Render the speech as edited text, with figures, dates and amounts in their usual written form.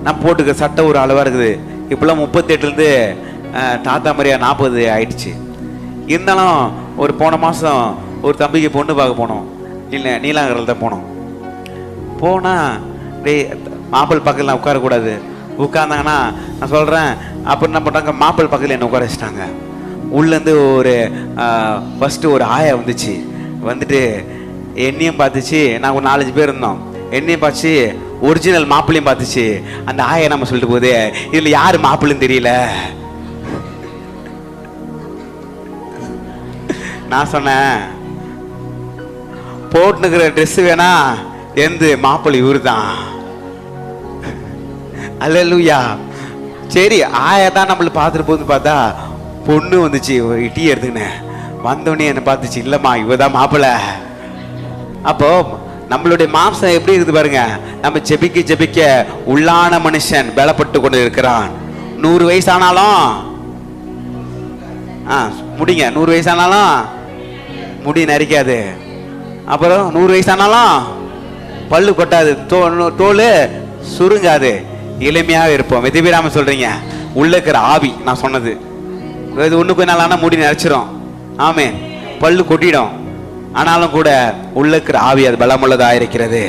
நான் போட்டுக்க சட்டை ஒரு அளவாக இருக்குது. இப்போல்லாம் 38லேருந்து தாத்தா மாதிரியா 40 ஆயிடுச்சு. இருந்தாலும் ஒரு போன மாதம் ஒரு தம்பிக்கு பொண்ணு பார்க்க போனோம். இல்லை, நீலாங்கரில் தான் போனோம். போனால் டேய் மாப்பிள் பக்கத்தில் உட்காரக்கூடாது. உட்கார்ந்தாங்கன்னா நான் சொல்கிறேன், அப்புறம் என்ன பண்ணுறாங்க, மாப்பிள் பக்கத்தில் என்னை உட்கார வச்சிட்டாங்க. உள்ளேருந்து ஒரு ஃபஸ்ட்டு ஒரு ஆயா வந்துச்சு. வந்துட்டு என்னையும் பார்த்துச்சு. நாங்கள் ஒரு 4-5 பேர் இருந்தோம். என்னையும் பார்த்துச்சு, ஒரிஜினல் மாப்பிள்ளையும் பார்த்துச்சு. அந்த ஆயை நம்ம சொல்லிட்டு போகுது, இதில் யார் மாப்பிள்ளைன்னு தெரியல. நான் சொன்னேன், போட்டுக்கிற ட்ரெஸ் வேணா எந்த மாப்பிள்ளை இவரு தான். அல்லேலூயா. சரி, ஆயா தான் நம்மளை பார்த்துட்டு போகுது. பார்த்தா பொண்ணு வந்துச்சு, டீ எடுத்துக்கினேன். வந்தோடனே என்னை பார்த்துச்சு, இல்லைம்மா இவதான் மாப்பிள்ளை. அப்போ நம்மளுடைய மாம்சம் எப்படி இருக்குது பாருங்க. நம்ம ஜெபிக்க ஜெபிக்க உள்ளான மனுஷன் பலப்பட்டு கொண்டு இருக்கிறான். 100 வயசானாலும் முடிங்க, 100 வயசானாலும் முடி நரிக்காது. அப்புறம் 100 வயசானாலும் பல்லு கொட்டாது, தோல் சுருங்காது, இளமையாக இருப்போம். எதிராம சொல்றீங்க, உள்ள இருக்கிற ஆவி நான் சொன்னது. இது ஒண்ணு கொஞ்ச நாள் ஆனா முடி நரைச்சிரும். ஆமே, பல்லு கொட்டிடும். ஆனாலும் கூட உள்ள இருக்கிற ஆவி அது பலமுள்ளதாக இருக்கிறது.